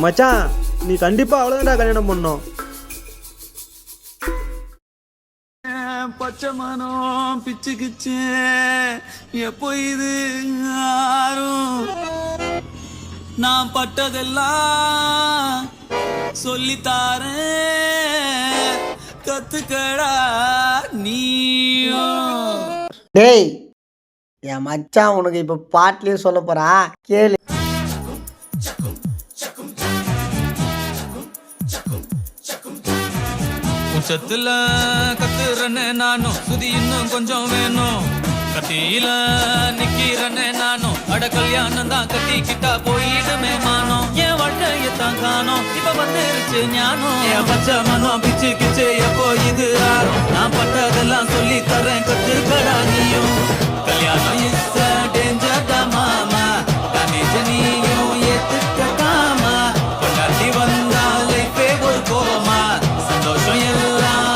மச்சான் நீ கண்டிப்பா அவ்வளவுதான்டா கல்யாணம் பண்ணணும். பச்சை மனம் பிச்சுக்குச்சு எப்போ இது ஆறும் நான் பட்டதெல்லாம் சொல்லித்தாரேன் கத்துக்கடா நீயும். டேய் என் மச்சான் உனக்கு இப்போ பாட்டுலேயே சொல்ல போறா கேளு. உச்சத்துல கத்துறனே நானும் சுதி இன்னும் கொஞ்சம் வேணும் கத்தியில நிக்கிறனே நானும் அட கல்யாணம் தான் கட்டிக்கிட்டா போயிடுமே மானோம் என் வாழ்க்கையத்தான் காணோம் இப்ப வந்துருச்சு ஞானம் என் பச்சை மனம் பிச்சு கிச்சு எப்போ இது ஆறும் நான் பட்டதெல்லாம் சொல்லி தரேன் கத்துக்கடா நீயும் கல்யாணம் இஸ் டேஞ்சர் தான் மாமா நீயும் ஏத்துக்காமா கொண்டாடி வந்தாலே ஒரு கோமா சந்தோஷம் எல்லாம்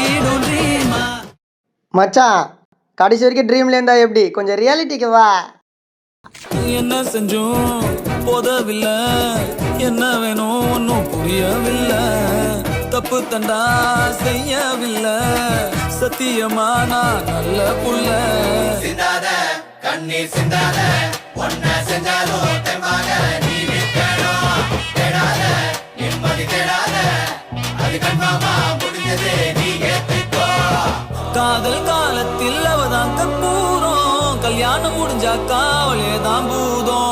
ஈடுமா. மச்சான் கடைசி வரைக்கும் ட்ரீம்ல இருந்தா எப்படி, கொஞ்சம் ரியாலிட்டிக்கு வா. என்ன செஞ்சும் போதவில்லை என்ன வேணும் ஒன்னும் புரியவில்லை தப்பு தண்டா செய்யவில்லை சத்தியமா நான் நல்ல புள்ள சிந்தாத கண்ணீர் சிந்தாத ஒன்ன செஞ்சாலும் தெம்பாக நீ நிற்கணும் தேடாத நிம்மதி தேடாத அது கண்மாமா முடிஞ்சது நீ ஏத்துக்கோ காதல் காலத்தில் அவதான் கற்பூரம் கல்யாணம் முடிஞ்சா காவலே தான் பூதம்